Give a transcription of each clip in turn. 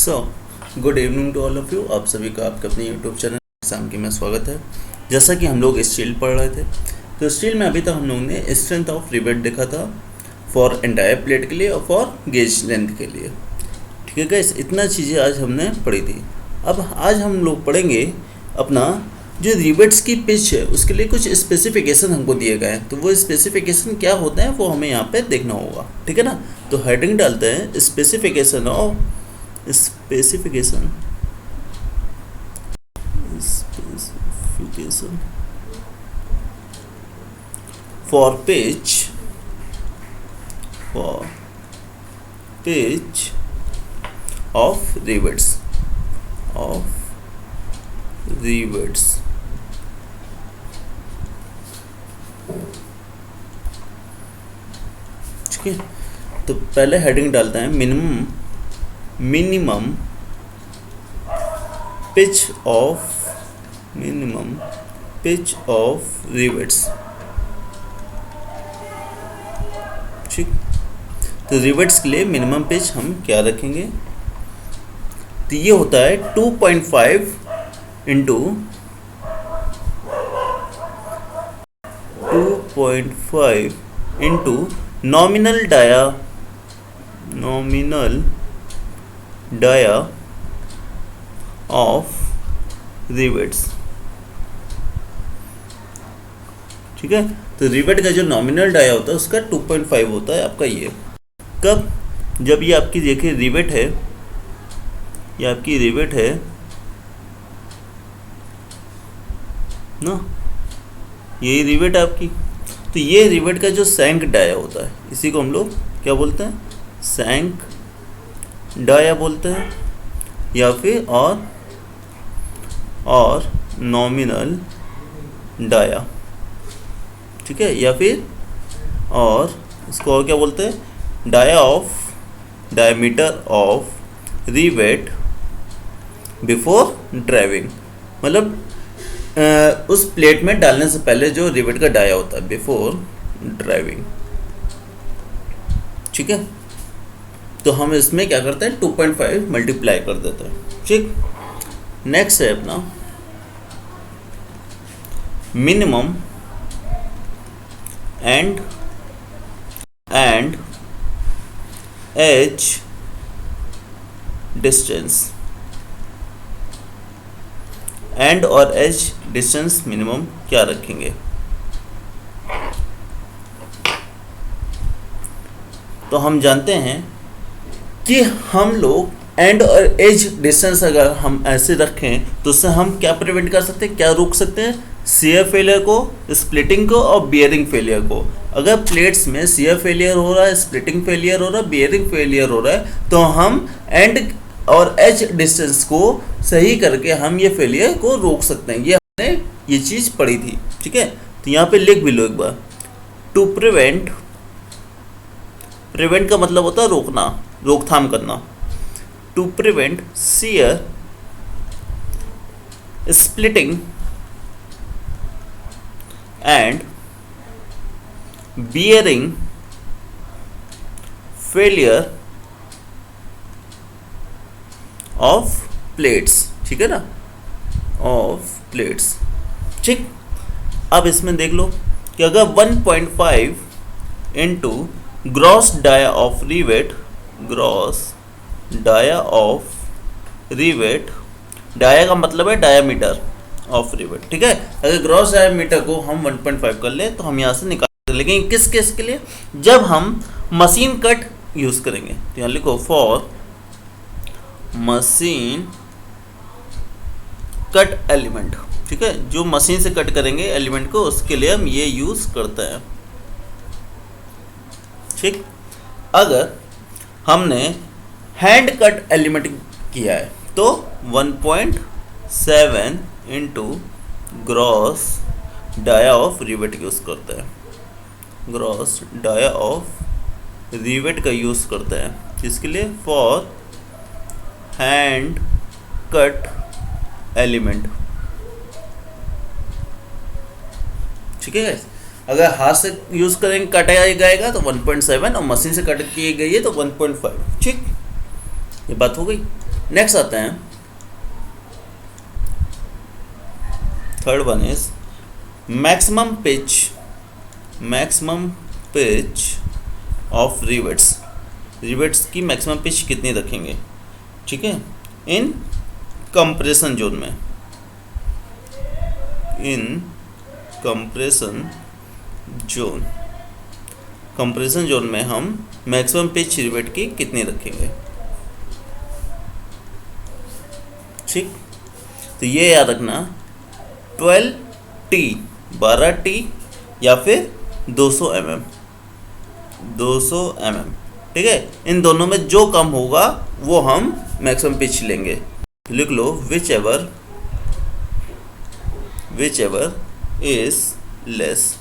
So good evening to all of you. आप सभी का आपके अपने यूट्यूब चैनल एग्जाम की में स्वागत है। जैसा कि हम लोग स्टील पढ़ रहे थे, तो स्टील में अभी तक हम लोगों ने स्ट्रेंथ ऑफ रिवेट देखा था फॉर एंटायर प्लेट के लिए और फॉर गेज लेंथ के लिए। ठीक है गाइस, इतना चीज़ें आज हमने पढ़ी थी। अब आज हम लोग पढ़ेंगे अपना जो रिवेट्स की पिच है उसके लिए कुछ स्पेसिफिकेशन हमको दिए गए हैं। तो वो स्पेसिफिकेशन क्या होते हैं वो हमें यहाँ पे देखना होगा। ठीक है ना। तो हेडिंग डालते हैं specification for pitch of rivets ठीक है। तो पहले हेडिंग डालते हैं मिनिमम पिच ऑफ रिवेट्स। ठीक। तो रिवेट्स के लिए मिनिमम पिच हम क्या रखेंगे, तो ये होता है 2.5 into 2.5 into nominal dia of rivets. ठीक है। तो रिवेट का जो नॉमिनल डाया होता है उसका 2.5 होता है आपका ये। कब? जब ये आपकी देखिए रिवेट है, ये आपकी रिवेट है ना, यही रिवेट है आपकी। तो ये रिवेट का जो सैंक डाया होता है इसी को हम लोग क्या बोलते हैं, सैंक डाया बोलते हैं, या फिर और नॉमिनल डाया। ठीक है। या फिर और इसको और क्या बोलते हैं, diameter of rivet before driving. मतलब उस प्लेट में डालने से पहले जो रिवेट का डाया होता है बिफोर ड्राइविंग। ठीक है। तो हम इसमें क्या करते हैं 2.5 मल्टीप्लाई कर देते हैं। ठीक। नेक्स्ट है अपना minimum and edge distance. And और एज डिस्टेंस मिनिमम क्या रखेंगे, तो हम जानते हैं कि हम लोग एंड और एज डिस्टेंस अगर हम ऐसे रखें तो उससे हम क्या प्रिवेंट कर सकते हैं, क्या रोक सकते हैं, शियर फेलियर को, स्प्लिटिंग को और बियरिंग फेलियर को। अगर प्लेट्स में शियर फेलियर हो रहा है, स्प्लिटिंग फेलियर हो रहा है, बियरिंग फेलियर हो रहा है, तो हम एंड और एज डिस्टेंस को सही करके हम ये फेलियर को रोक सकते हैं। ये हमने ये चीज़ पढ़ी थी। ठीक है। तो यहाँ पे लिख भी लो एक बार, टू प्रिवेंट का मतलब होता है रोकना, रोकथाम करना। To prevent shear, splitting and bearing failure of plates। ठीक है ना, of plates। ठीक। अब इसमें देख लो कि अगर 1.5 into gross dia of rivet, dia का मतलब है डायामीटर ऑफ रिवेट। ठीक है। अगर ग्रॉस डायमीटर को हम 1.5 कर ले तो हम यहाँ से निकाल सकते हैं, लेकिन किस केस के लिए, जब हम मशीन कट यूज करेंगे। तो यहाँ लिखो फॉर मशीन कट एलिमेंट। ठीक है। जो मशीन से कट करेंगे एलिमेंट को उसके लिए हम ये यूज करते हैं। ठीक। अगर हमने हैंड कट एलिमेंट किया है तो 1.7 into gross dia of rivet use करते हैं, ग्रॉस डाया ऑफ रिवेट का यूज़ करते हैं। इसके लिए फॉर हैंड कट एलिमेंट। ठीक है गाइस। अगर हाथ से यूज़ करेंगे कटाया जाएगा तो 1.7 और मशीन से कट की गई है तो 1.5। ठीक, ये बात हो गई। नेक्स्ट आते हैं, third one is maximum pitch of rivets की मैक्सिमम पिच कितनी रखेंगे, ठीक है, इन कंप्रेशन जोन में, कंप्रेशन जोन में हम मैक्सिमम पिच रिवेट की कितनी रखेंगे, ठीक। तो ये याद रखना 12T 12T या फिर 200 mm, ठीक है। इन दोनों में जो कम होगा वो हम मैक्सिमम पिच लेंगे। लिख लो विच एवर इज लेस,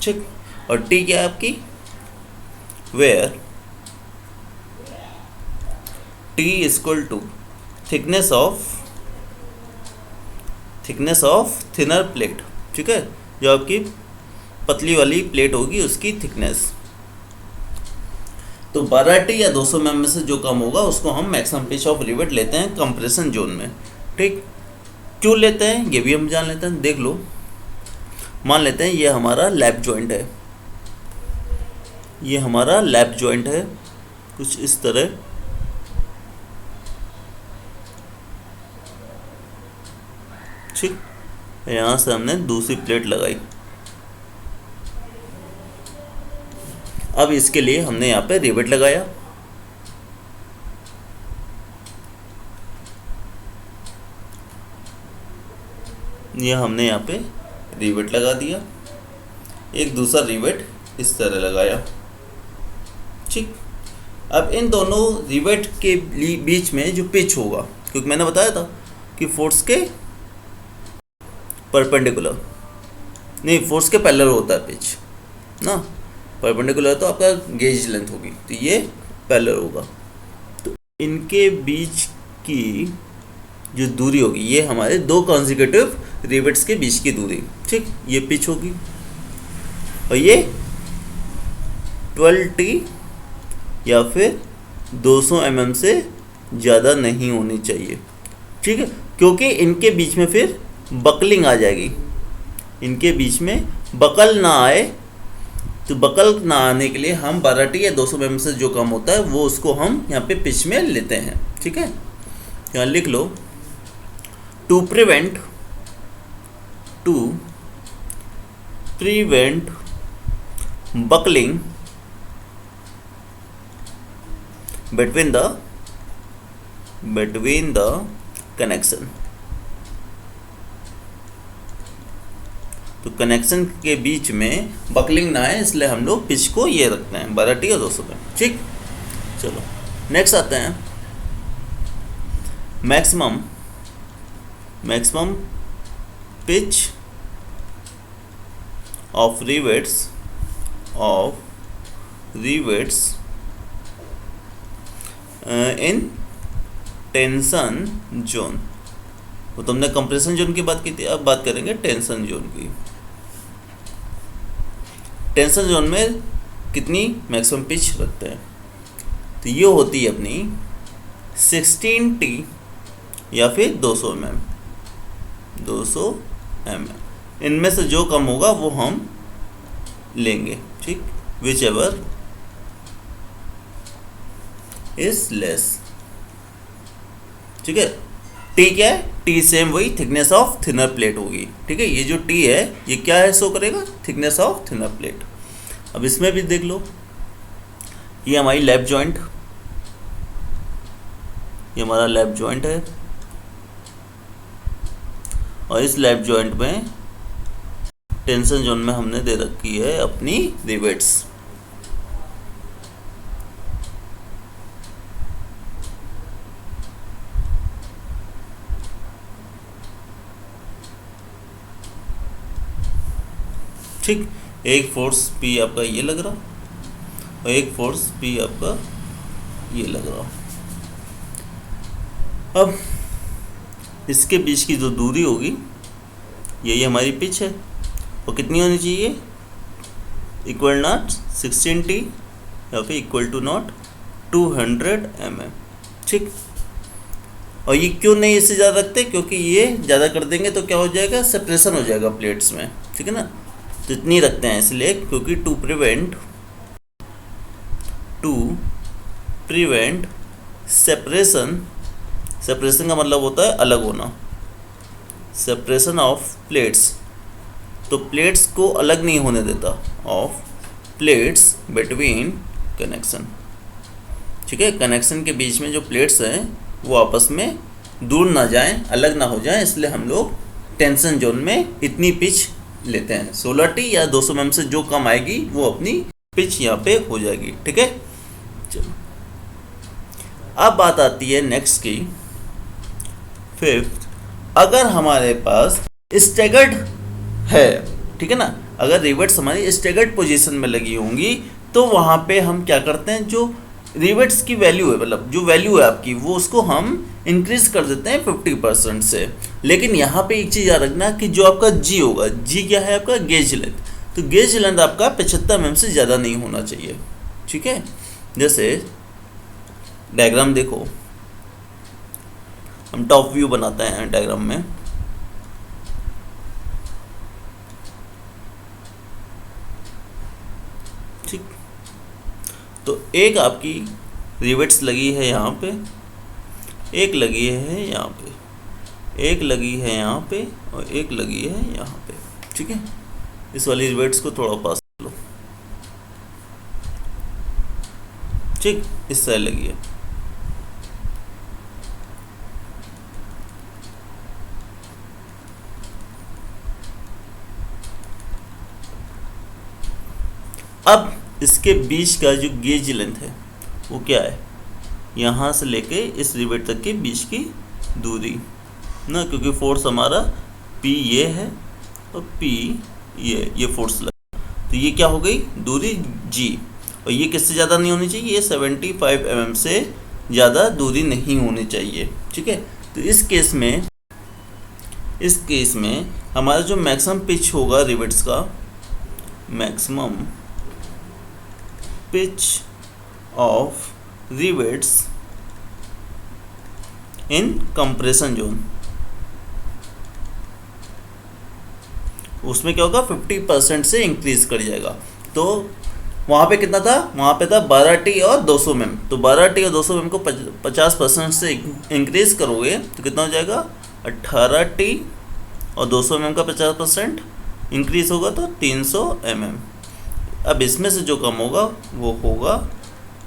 ठीक। और टी क्या है आपकी, where T is equal to thickness of thinner plate, ठीक है, जो आपकी पतली वाली प्लेट होगी उसकी थिकनेस। तो 12T या 200 mm में से जो कम होगा उसको हम मैक्सिमम पिच ऑफ रिवेट लेते हैं कंप्रेशन जोन में, ठीक। क्यों लेते हैं ये भी हम जान लेते हैं। देख लो, मान लेते हैं ये हमारा लैप जॉइंट है, ये हमारा लैप जॉइंट है कुछ इस तरह, ठीक। यहाँ से हमने दूसरी प्लेट लगाई। अब इसके लिए हमने यहाँ पे रिवेट लगाया, ये हमने यहाँ पे रिवेट लगा दिया, एक दूसरा रिवेट इस तरह लगाया, ठीक। अब इन दोनों रिवेट के बीच में जो पिच होगा, क्योंकि मैंने बताया था कि फोर्स के परपेंडिकुलर नहीं, फोर्स के पैरेलल होता है पिच ना, परपेंडिकुलर तो आपका गेज लेंथ होगी, तो ये पैरेलल होगा। तो इनके बीच की जो दूरी होगी ये हमारे दो कॉन्जिक्यूटिव रिवेट्स के बीच की दूरी, ठीक, ये पिच होगी। और ये 12T या फिर 200 mm से ज़्यादा नहीं होनी चाहिए, ठीक है, क्योंकि इनके बीच में फिर बकलिंग आ जाएगी, इनके बीच में बकल ना आए। तो बकल ना आने के लिए हम 12T या 200 mm से जो कम होता है वो उसको हम यहाँ पे पिच में लेते हैं, ठीक है। यहाँ लिख लो to prevent buckling between the connection. तो कनेक्शन के बीच में बकलिंग ना है, इसलिए हम लोग पिच को ये रखते हैं 12T और 200 पे, ठीक। चलो नेक्स्ट आते हैं maximum pitch of rivets in tension zone. वो तुमने कंप्रेशन जोन की बात की थी, अब बात करेंगे टेंशन जोन की। टेंशन जोन में कितनी मैक्सिमम पिच रखते हैं, तो ये होती है अपनी 16T या फिर 200 mm। इनमें से जो कम होगा वो हम लेंगे, ठीक, विच एवर इज लेस, ठीक है। टी क्या है, टी सेम वही थिकनेस ऑफ थिनर प्लेट होगी, ठीक है। ये जो टी है ये क्या है, शो करेगा थिकनेस ऑफ थिनर प्लेट। अब इसमें भी देख लो, ये हमारी लैप जॉइंट, ये हमारा लैप जॉइंट है, और इस लैप जॉइंट में टेंशन जोन में हमने दे रखी है अपनी रिवेट्स, ठीक। एक फोर्स P आपका ये लग रहा और एक फोर्स P आपका ये लग रहा। अब इसके बीच की जो दूरी होगी यही हमारी पिच है, और कितनी होनी चाहिए, इक्वल नॉट 16T या फिर इक्वल टू नॉट 200 mm, ठीक। और ये क्यों नहीं इससे ज़्यादा रखते, क्योंकि ये ज़्यादा कर देंगे तो क्या हो जाएगा, सेपरेशन हो जाएगा प्लेट्स में, ठीक है ना। तो इतनी रखते हैं इसलिए, क्योंकि टू प्रिवेंट सेपरेशन, सेपरेशन का मतलब होता है अलग होना, सेपरेशन ऑफ प्लेट्स, तो प्लेट्स को अलग नहीं होने देता, ऑफ प्लेट्स बिटवीन कनेक्शन, ठीक है। कनेक्शन के बीच में जो प्लेट्स हैं वो आपस में दूर ना जाएं, अलग ना हो जाएं, इसलिए हम लोग टेंशन जोन में इतनी पिच लेते हैं। 16T या 200 mm से जो कम आएगी वो अपनी पिच यहाँ पे हो जाएगी, ठीक है। चलो अब बात आती है नेक्स्ट की, फिफ्थ, अगर हमारे पास स्टैगर्ड है, ठीक है ना, अगर रिवेट्स हमारी स्टैगर्ड पोजीशन में लगी होंगी तो वहाँ पे हम क्या करते हैं, जो रिवेट्स की वैल्यू है, मतलब जो वैल्यू है आपकी, वो उसको हम इंक्रीज कर देते हैं 50% से। लेकिन यहाँ पे एक चीज़ याद रखना कि जो आपका जी होगा, जी क्या है आपका, गेज लेंथ, तो गेज लेंथ आपका 75 mm से ज़्यादा नहीं होना चाहिए, ठीक है। जैसे डायग्राम देखो, हम टॉप व्यू बनाते हैं डायग्राम में, ठीक। तो एक आपकी रिवेट्स लगी है यहाँ पे, एक लगी है यहाँ पे, एक लगी है यहाँ पे, और एक लगी है यहाँ पे, ठीक है। इस वाली रिवेट्स को थोड़ा पास कर लो, ठीक, इस साइड लगी है। अब इसके बीच का जो गेज लेंथ है वो क्या है, यहाँ से लेके इस रिवेट तक के बीच की दूरी ना, क्योंकि फोर्स हमारा P ये है और P ये फोर्स लगा, तो ये क्या हो गई दूरी G, और ये किससे ज़्यादा नहीं होनी चाहिए, ये 75 mm से ज़्यादा दूरी नहीं होनी चाहिए, ठीक है। तो इस केस में हमारा जो मैक्सिमम पिच होगा रिवेट्स का, maximum pitch of rivets in compression zone, उसमें क्या होगा 50% से इंक्रीज कर जाएगा। तो वहाँ पे कितना था, वहाँ पे था 12T और 200 mm, तो 12T और 200 mm को 50% से इंक्रीज करोगे तो कितना हो जाएगा 18T, और 200 mm का 50% इंक्रीज होगा तो 300 mm। अब इसमें से जो कम होगा वो होगा,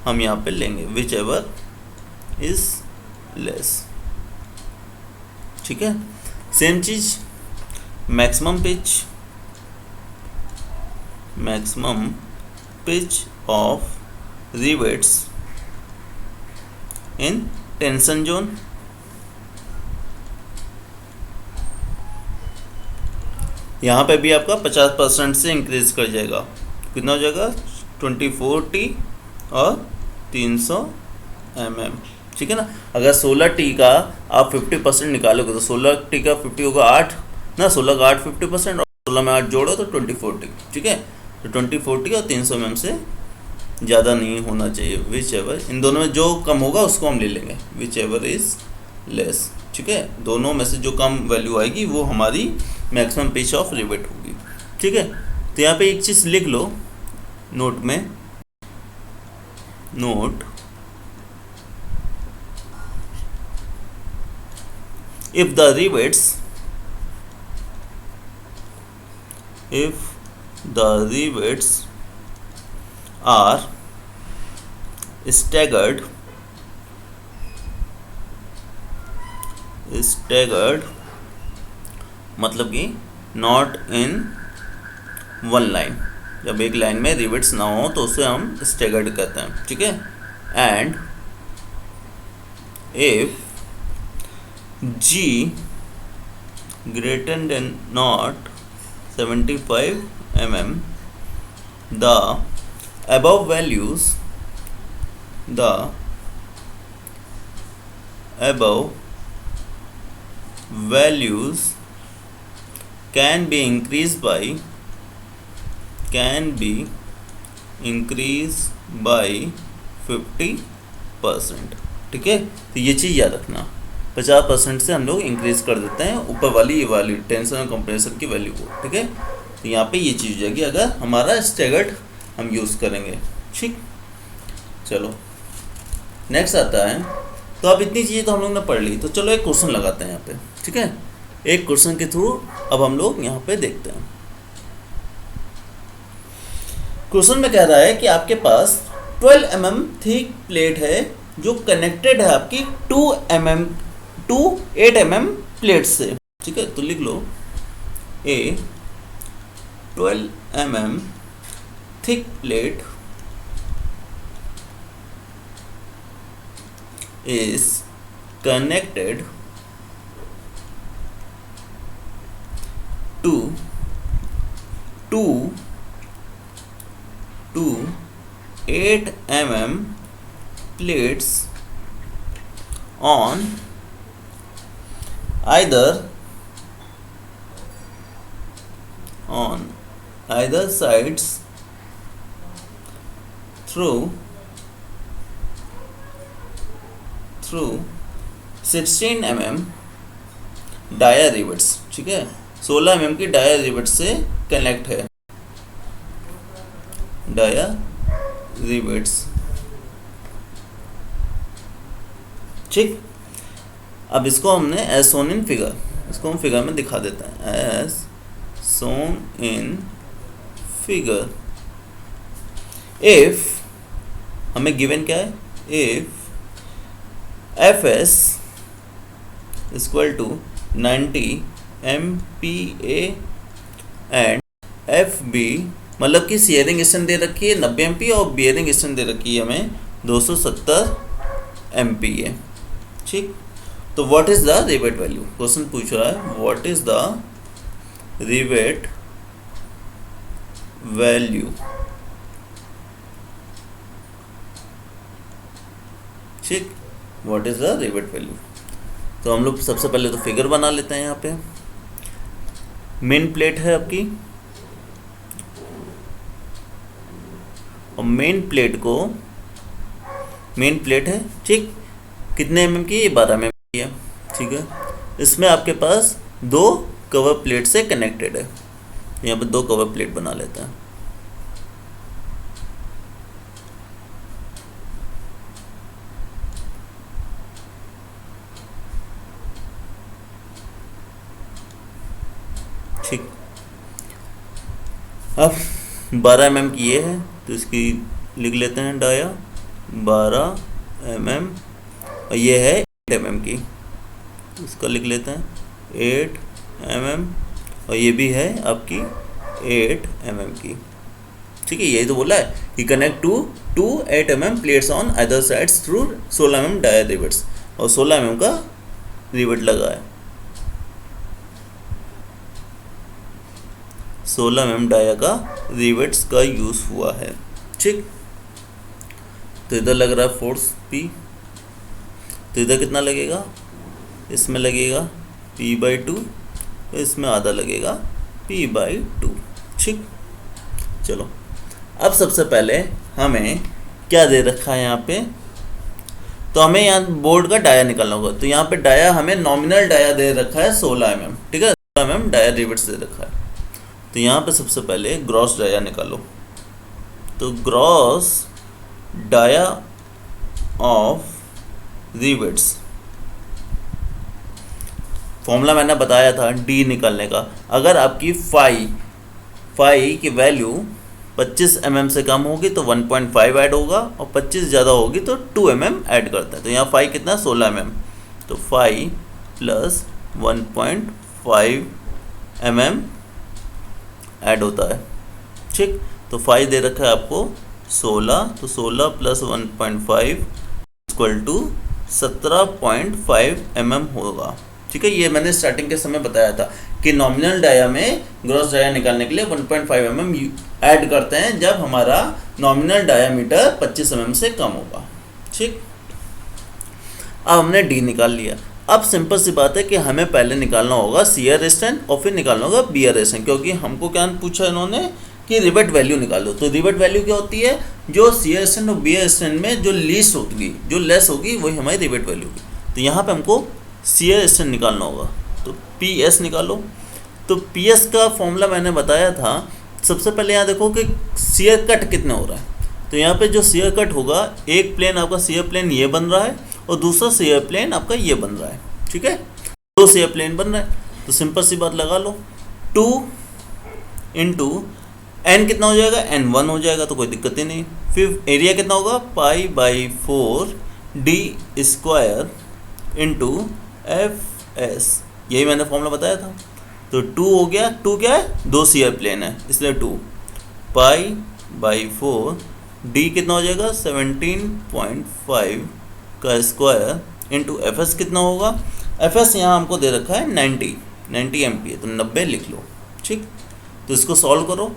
हम यहाँ पे लेंगे विच एवर इज लेस, ठीक है। सेम चीज maximum pitch of rivets in tension zone, यहाँ पे भी आपका 50% से इंक्रीज कर जाएगा, कितना हो जाएगा 24T और 300 mm, ठीक है ना। अगर 16T का आप 50% निकालोगे तो 16T का 50 होगा 8 ना, 16 का 8 50% और 16 में 8 जोड़ो तो 24T, ठीक है। तो 24T और 300 mm से ज़्यादा नहीं होना चाहिए, विच एवर, इन दोनों में जो कम होगा उसको हम ले लेंगे, विच एवर इज़ लेस, ठीक है। दोनों में से जो कम वैल्यू आएगी वो हमारी मैक्सिमम पिच ऑफ रिवेट होगी, ठीक है। तो यहाँ पे एक चीज़ लिख लो नोट में, note, if the rivets are staggered मतलब कि नॉट इन वन लाइन, जब एक लाइन में रिवेट्स ना हो तो उसे हम स्टैगर्ड कहते हैं, ठीक है। And if G greater than not 75 mm, the above values can be increased by 50%, ठीक है। तो ये चीज़ याद रखना 50% से हम लोग इंक्रीज कर देते हैं ऊपर वाली ये वैल्यू टेंशन और कंप्रेशन की वैल्यू को, ठीक है। तो यहाँ पे ये चीज़ हो जाएगी अगर हमारा स्टैगर्ड हम यूज़ करेंगे, ठीक। चलो नेक्स्ट आता है, तो अब इतनी चीज़ें तो हम लोग ने पढ़ ली, तो चलो एक क्वेश्चन लगाते हैं यहाँ पे, ठीक है। एक क्वेश्चन के थ्रू अब हम लोग यहाँ पे देखते हैं। क्वेश्चन में कह रहा है कि आपके पास 12 mm थिक प्लेट है जो कनेक्टेड है आपकी 8 mm प्लेट से, ठीक है। तो लिख लो ए 12 mm thick plate is connected to 8 mm plates on either sides through 16 mm dia rivets, ठीक है। 16 mm की डाया रिवेट से कनेक्ट है, डाया रिवेट्स, ठीक। अब इसको हमने एज सोन इन फिगर, इसको हम फिगर में दिखा देते हैं as shown in figure. If हमें गिवन क्या है, if Fs equal to 90 MPa and Fb, मतलब कि शेयरिंग स्ट्रेंथ दे रखी है 90 MPa और बियरिंग स्ट्रेंथ दे रखी है हमें 270 MPa, ठीक। तो what is the rivet value, question पूछ रहा है what is the rivet value, ठीक। What is the rivet value, तो हम लोग सबसे पहले तो फिगर बना लेते हैं। यहाँ पे मेन प्लेट है आपकी और मेन प्लेट है, ठीक। कितने mm की, 12 mm की है, ठीक है। इसमें आपके पास 2 कवर प्लेट से कनेक्टेड है, यहाँ पे 2 कवर प्लेट बना लेते हैं, ठीक। अब 12 mm की ये है तो इसकी लिख लेते हैं डाया 12 mm, और ये है 8 mm की, इसका लिख लेते हैं 8 mm, और ये भी है आपकी 8 mm की, ठीक है। यही तो बोला है कि connect to 8 mm plates on other sides through 16 mm dia rivets, और 16 mm का रिवेट लगा है, 16 mm डाया का रिवेट्स का यूज हुआ है, ठीक। तो इधर लग रहा है फोर्स P, तो इधर कितना लगेगा, इसमें लगेगा P/2, तो इसमें आधा लगेगा P/2, ठीक। चलो अब सबसे पहले हमें क्या दे रखा है यहाँ पे, तो हमें यहाँ बोर्ड का डाया निकालना होगा। तो यहाँ पे डाया हमें नॉमिनल डाया दे रखा है 16 mm, ठीक है। 16 mm डाया रिवेट्स दे रखा है, तो यहाँ पे सबसे पहले ग्रॉस डाया निकालो। तो gross dia of rivets, formula मैंने बताया था डी निकालने का। अगर आपकी फाई की वैल्यू 25 mm से कम होगी तो 1.5 ऐड होगा, और 25 ज़्यादा होगी तो 2 mm ऐड करता है। तो यहाँ फाई कितना, 16 mm, तो फाई प्लस 1.5 mm ऐड होता है, ठीक। तो फाई दे रखा है आपको 16, तो 16 प्लस 1.5 इक्वल टू 17.5 mm होगा, ठीक है। ये मैंने स्टार्टिंग के समय बताया था कि नॉमिनल डाया में ग्रॉस डाया निकालने के लिए 1.5 mm ऐड करते हैं जब हमारा नॉमिनल डायामीटर 25 mm से कम होगा, ठीक। अब हमने डी निकाल लिया। अब सिंपल सी बात है कि हमें पहले निकालना होगा शियर स्ट्रेंथ और फिर निकालना होगा बियर स्ट्रेंथ, क्योंकि हमको क्या पूछा इन्होंने कि रिवेट वैल्यू निकालो। तो रिवेट वैल्यू क्या होती है, जो शियर स्ट्रेंथ और बियर स्ट्रेंथ में जो लीस्ट होगी, जो लेस होगी, वही हमारी रिवेट वैल्यू होगी। तो यहाँ पे हमको शियर स्ट्रेंथ निकालना होगा, तो पी एस निकालो। तो पी एस का फॉर्मूला मैंने बताया था। सबसे पहले यहाँ देखो कि शियर कट कितना हो रहा है। तो यहाँ पे जो शियर कट होगा, एक प्लेन आपका शियर प्लेन ये बन रहा है और दूसरा शियर प्लेन आपका ये बन रहा है, ठीक है, दो शियर प्लेन बन रहा है। तो सिंपल सी बात लगा लो, 2 इंटू एन कितना हो जाएगा, एन 1 हो जाएगा, तो कोई दिक्कत ही नहीं। फिर एरिया कितना होगा, π/4 D square into F S, यही मैंने फॉर्मूला बताया था। तो 2 हो गया, 2 क्या है, दो शियर प्लेन है इसलिए 2 π/4 डी कितना हो जाएगा 17.5 का स्क्वायर इंटू एफ एस कितना होगा, एफ एस यहाँ हमको दे रखा है 90 एम्पियर, तो 90 लिख लो, ठीक। तो इसको सॉल्व करो,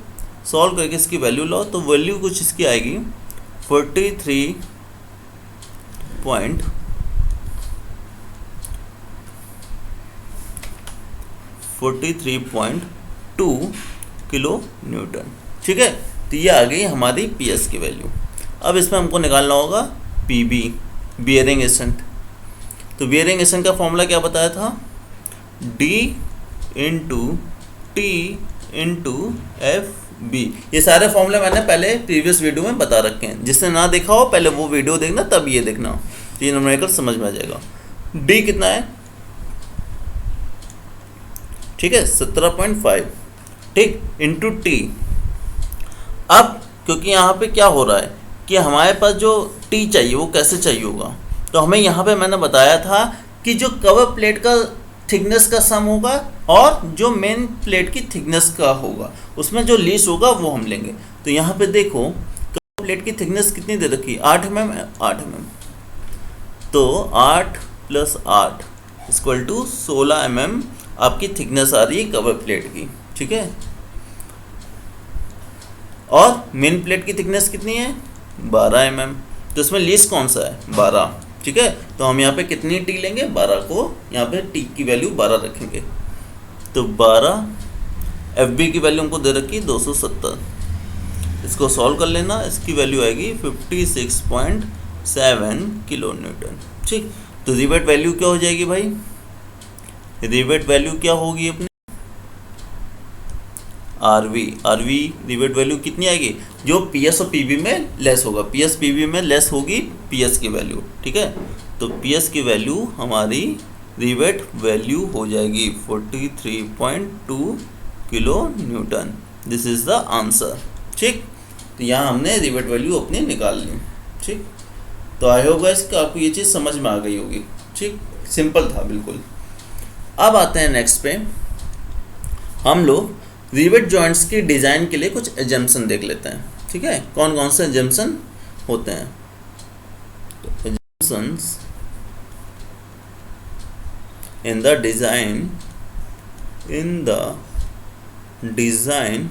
सॉल्व करके इसकी वैल्यू लो, तो वैल्यू कुछ इसकी आएगी 43.2 किलो न्यूटन, ठीक है। तो ये आ गई हमारी पी एस की वैल्यू। अब इसमें हमको निकालना होगा पी बी, बियरिंग स्ट्रेंथ। तो बियरिंग स्ट्रेंथ का फॉर्मूला क्या बताया था, D into T into F B. ये सारे फॉर्मूले मैंने पहले प्रीवियस वीडियो में बता रखे हैं, जिसने ना देखा हो पहले वो वीडियो देखना, तब ये देखना, तो ये न्यूमेरिकल समझ में आ जाएगा। डी कितना है, ठीक है 17.5, ठीक, इंटू टी। अब क्योंकि यहाँ पे क्या हो रहा है कि हमारे पास जो टी चाहिए वो कैसे चाहिए होगा, तो हमें यहाँ पे मैंने बताया था कि जो कवर प्लेट का थिकनेस का सम होगा और जो मेन प्लेट की थिकनेस का होगा, उसमें जो लीस्ट होगा वो हम लेंगे। तो यहाँ पे देखो कवर प्लेट की थिकनेस कितनी दे रखी है, 8 mm है, 8 mm, तो 8 + 8 = 16 mm आपकी थिकनेस आ रही है कवर प्लेट की, ठीक है। और मेन प्लेट की थिकनेस कितनी है 12 mm, तो इसमें लीस्ट कौन सा है 12, ठीक है। तो हम यहाँ पे कितनी टी लेंगे, 12 को, यहाँ पे टी की वैल्यू 12 रखेंगे। तो 12, एफ बी की वैल्यू हमको दे रखी 270, इसको सॉल्व कर लेना, इसकी वैल्यू आएगी 56.7 किलो न्यूटन, ठीक। तो रिवेट वैल्यू क्या हो जाएगी भाई, रिवेट वैल्यू क्या होगी अपनी, आरवी रिवेट वैल्यू कितनी आएगी, जो पीएस और पीबी में लेस होगा, पीएस पीबी में लेस होगी पीएस की वैल्यू, ठीक है। तो पीएस की वैल्यू हमारी रिवेट वैल्यू हो जाएगी 43.2 kilo Newton. This is the answer, ठीक। तो यहाँ हमने रिवेट वैल्यू अपनी निकाल ली, ठीक। तो आई होप गाइस कि आपको ये चीज़ समझ में आ गई होगी, ठीक, सिंपल था बिल्कुल। अब आते हैं नेक्स्ट पे, हम लोग रिवेट जॉइंट्स की डिज़ाइन के लिए कुछ एजम्पशन देख लेते हैं, ठीक है। कौन कौन से एजम्पशन होते हैं, तो assumptions in the design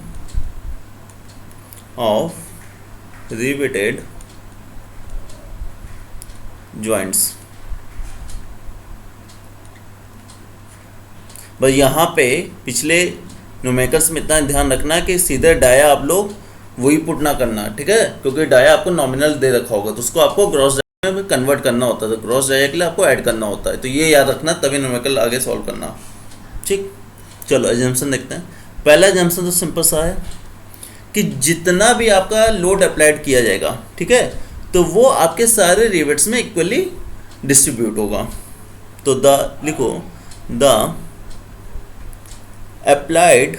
of riveted joints. बस यहाँ पे पिछले न्यूमेरिकल्स में इतना ध्यान रखना है कि सीधे डाया आप लोग वही पुट ना करना, ठीक है, क्योंकि डाया आपको नॉमिनल दे रखा होगा, तो उसको आपको ग्रॉस डाया में कन्वर्ट करना होता है, तो ग्रॉस डाया के लिए आपको ऐड करना होता है, तो ये याद रखना, तभी न्यूमेरिकल आगे सॉल्व करना, ठीक। चलो एजम्पशन देखते हैं। पहला एजम्पशन तो सिंपल सा है कि जितना भी आपका लोड अप्लाइड किया जाएगा, ठीक है, तो वो आपके सारे रिवेट्स में इक्वली डिस्ट्रीब्यूट होगा। तो द लिखो, the applied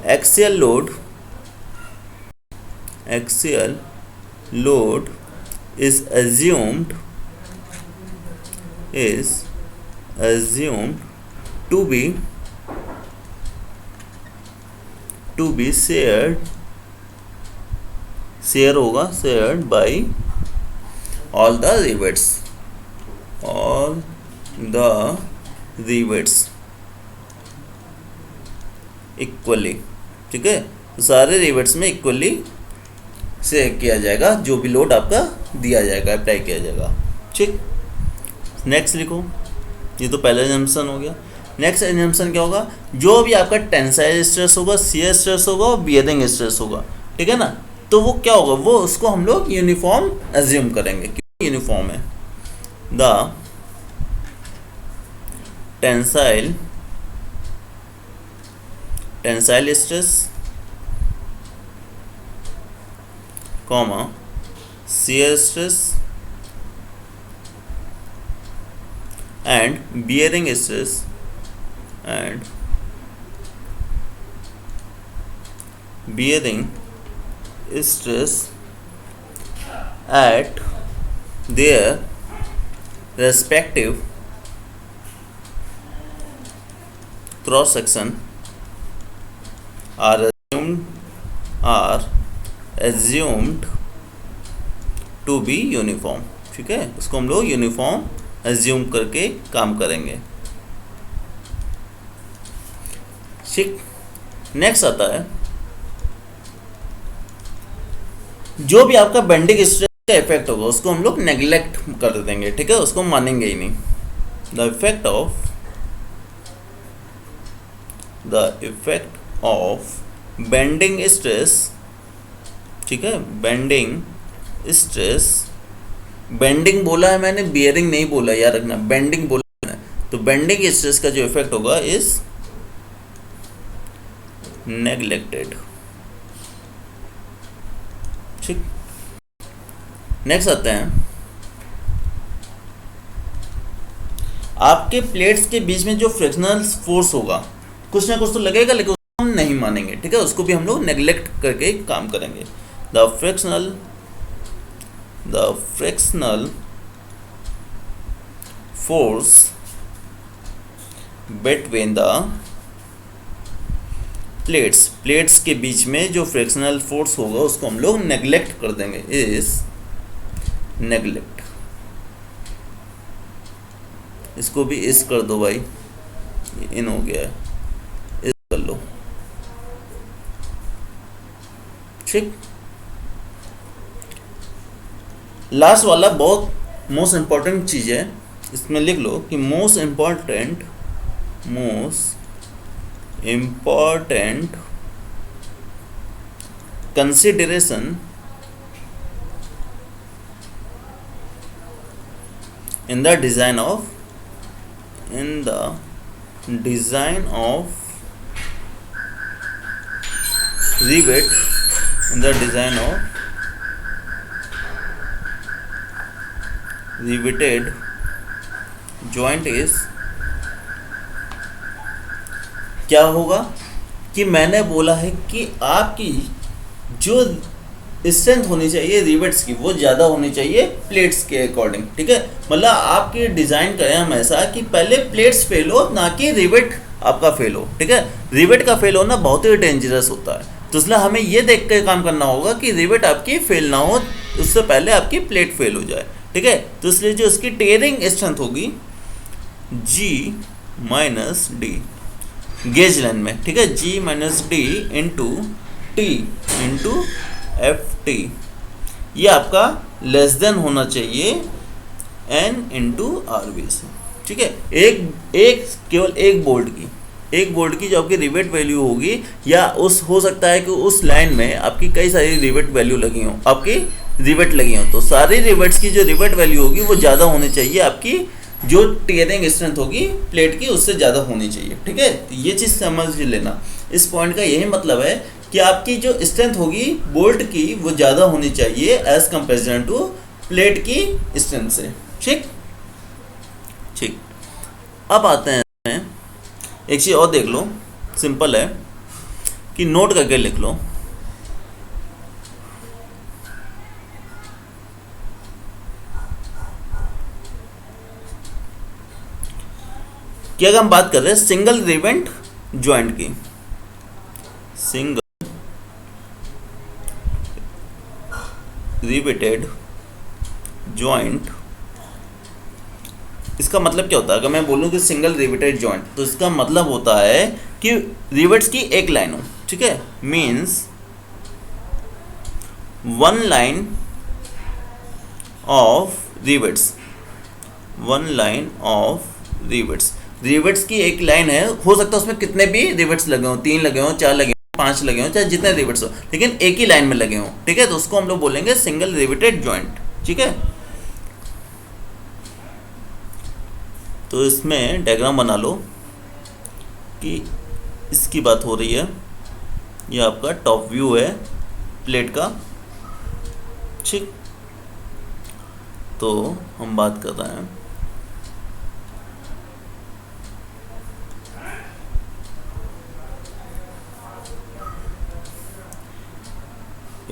axial load is assumed to be shared by all the rivets equally, ठीक है। तो सारे रिवेट्स में इक्वली से किया जाएगा, जो भी लोड आपका दिया जाएगा, अप्लाई किया जाएगा, ठीक। नेक्स्ट लिखो, ये तो पहला एजम्पशन हो गया। नेक्स्ट एजम्पशन क्या होगा, जो भी आपका टेंसाइल स्ट्रेस होगा, शियर स्ट्रेस होगा और बियरिंग स्ट्रेस होगा, ठीक है ना, तो वो क्या होगा, वो उसको हम लोग यूनिफॉर्म एज्यूम करेंगे, क्योंकि यूनिफॉर्म है। The tensile stress comma shear stress and bearing stress and bearing stress at their respective cross section are assumed to be uniform। ठीक है, उसको हम लोग यूनिफॉर्म एज्यूम करके काम करेंगे। ठीक, नेक्स्ट आता है जो भी आपका बेंडिंग स्ट्रेस का इफेक्ट होगा उसको हम लोग नेग्लेक्ट कर देंगे। ठीक है, उसको मानेंगे ही नहीं। The effect of bending stress, ठीक है, बेंडिंग स्ट्रेस, बेंडिंग बोला है मैंने, बियरिंग नहीं बोला, याद रखना, बेंडिंग बोला है। तो बेंडिंग स्ट्रेस का जो इफेक्ट होगा इज नेग्लेक्टेड। ठीक, नेक्स्ट आते हैं आपके प्लेट्स के बीच में जो फ्रिक्शनल फोर्स होगा, कुछ ना कुछ तो लगेगा, लेकिन उसको हम नहीं मानेंगे। ठीक है, उसको भी हम लोग नेग्लेक्ट करके काम करेंगे। The frictional force between the plates के बीच में जो फ्रिक्शनल फोर्स होगा उसको हम लोग नेग्लेक्ट कर देंगे, इज नेग्लेक्ट। इसको भी इस कर दो भाई, इन हो गया है, इस कर लो। ठीक, लास्ट वाला बहुत मोस्ट इंपॉर्टेंट चीज है, इसमें लिख लो कि most important consideration in the design of rivet, in the design of riveted joint is क्या होगा कि मैंने बोला है कि आपकी जो स्ट्रेंथ होनी चाहिए रिवेट्स की वो ज़्यादा होनी चाहिए प्लेट्स के अकॉर्डिंग। ठीक है, मतलब आपकी डिज़ाइन करें हम ऐसा कि पहले प्लेट्स फेल हो, ना कि रिवेट आपका फेल हो। ठीक है, रिवेट का फेल होना बहुत ही डेंजरस होता है, तो इसलिए हमें ये देख कर काम करना होगा कि रिवेट आपकी फेल ना हो, उससे पहले आपकी प्लेट फेल हो जाए। ठीक है, तो इसलिए जो उसकी टेयरिंग स्ट्रेंथ होगी G minus D gauge line में। ठीक है, G minus D into T into FT, ये आपका लेस देन होना चाहिए N इंटू RV से। ठीक है, केवल एक बोल्ट की जो आपकी रिवेट वैल्यू होगी, या उस हो सकता है कि उस लाइन में आपकी कई सारी रिवेट वैल्यू लगी हो, आपकी रिवेट लगी हो, तो सारी रिवेट्स की जो रिवेट वैल्यू होगी वो ज़्यादा होनी चाहिए, आपकी जो टेयरिंग स्ट्रेंथ होगी प्लेट की उससे ज़्यादा होनी चाहिए। ठीक है, तो ये चीज़ समझ लेना, इस पॉइंट का यही मतलब है कि आपकी जो स्ट्रेंथ होगी बोल्ट की वो ज़्यादा होनी चाहिए एज कंपेरिजन टू प्लेट की स्ट्रेंथ से। ठीक, अब आते हैं एक चीज़ और देख लो, सिंपल है कि नोट करके लिख लो कि अगर हम बात कर रहे हैं सिंगल रिवेट जॉइंट की, सिंगल रिवेटेड जॉइंट, इसका मतलब क्या होता है? अगर मैं बोलूं कि सिंगल रिवेटेड जॉइंट, तो इसका मतलब होता है कि रिवेट्स की एक लाइन हो। ठीक है, means one line of rivets, rivets की एक लाइन है, हो सकता है उसमें कितने भी रिवेट्स लगे हो, 3 लगे हो, 4 लगे हो, 5 लगे हो, चाहे जितने रिवेट्स हो, लेकिन एक ही लाइन में लगे हो। ठीक है, तो उसको हम लोग बोलेंगे सिंगल रिवेटेड जॉइंट। ठीक है, तो इसमें डायग्राम बना लो कि इसकी बात हो रही है। ये आपका टॉप व्यू है प्लेट का, ठीक। तो हम बात कर रहे हैं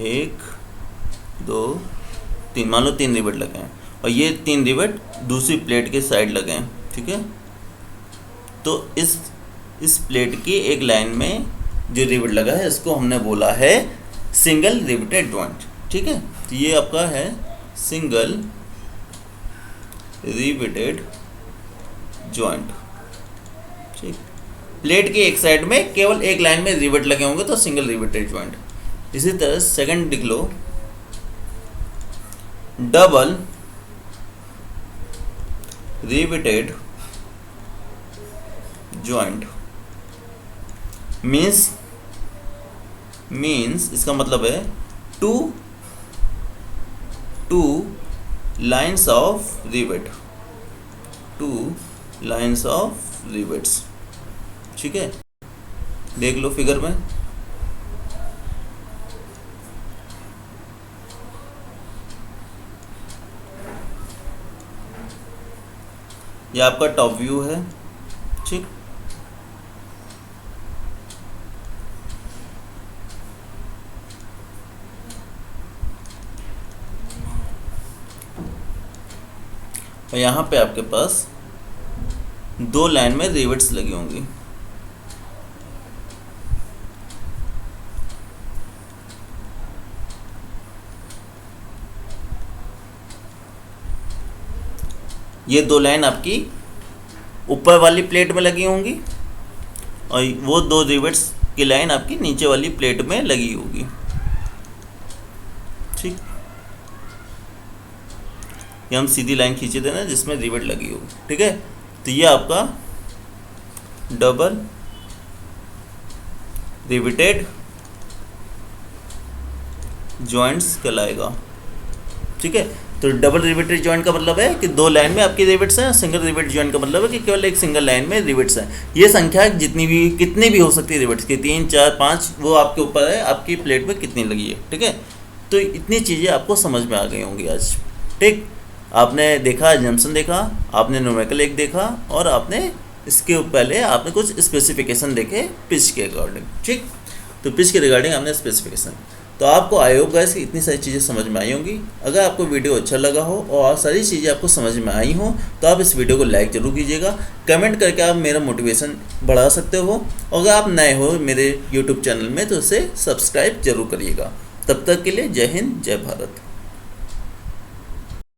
एक, दो, तीन, मान लो 3 रिवेट लगे हैं और ये 3 रिवेट दूसरी प्लेट के साइड लगे हैं, ठीक है। तो इस प्लेट की एक लाइन में जो रिवेट लगा है इसको हमने बोला है सिंगल रिवेटेड जॉइंट, ठीक है। तो ये आपका है सिंगल रिवेटेड जॉइंट, ठीक। प्लेट के एक साइड में केवल एक लाइन में रिवेट लगे होंगे तो सिंगल रिवेटेड जॉइंट। इसी तरह सेकंड लिख लो, डबल रिवेटेड जॉइंट मीन्स इसका मतलब है two lines of rivet, 2 lines of rivets, ठीक है। देख लो फिगर में, ये आपका टॉप व्यू है, ठीक। और यहाँ पे आपके पास 2 लाइन में रिवेट्स लगी होंगी। ये 2 लाइन आपकी ऊपर वाली प्लेट में लगी होंगी और वो 2 रिवेट्स की लाइन आपकी नीचे वाली प्लेट में लगी होगी, ठीक। ये हम सीधी लाइन खींचे देना जिसमें रिवेट लगी होगी, ठीक है। तो ये आपका डबल रिवेटेड जॉइंट्स कहलाएगा, ठीक है। तो डबल रिवेटेड जॉइंट का मतलब है कि 2 लाइन में आपकी रिवेट्स हैं। सिंगल रिवेटेड जॉइंट का मतलब है कि केवल एक सिंगल लाइन में रिवेट्स हैं। ये संख्या कितनी भी हो सकती है रिवेट्स की, 3, 4, 5, वो आपके ऊपर है आपकी प्लेट में कितनी लगी है, ठीक है। तो इतनी चीज़ें आपको समझ में आ गई होंगी आज, ठीक। आपने देखा जंक्शन देखा, आपने न्यूमेरिकल एक देखा और आपने इसके पहले आपने कुछ स्पेसिफिकेशन देखे पिच के अकॉर्डिंग, ठीक। तो पिच के रिगार्डिंग आपने स्पेसिफिकेशन, तो आपको आई होप गाइस कि इतनी सारी चीज़ें समझ में आई होंगी। अगर आपको वीडियो अच्छा लगा हो और सारी चीज़ें आपको समझ में आई हो तो आप इस वीडियो को लाइक ज़रूर कीजिएगा, कमेंट करके आप मेरा मोटिवेशन बढ़ा सकते हो। अगर आप नए हो मेरे यूट्यूब चैनल में तो उसे सब्सक्राइब जरूर करिएगा। तब तक के लिए जय हिंद, जय भारत।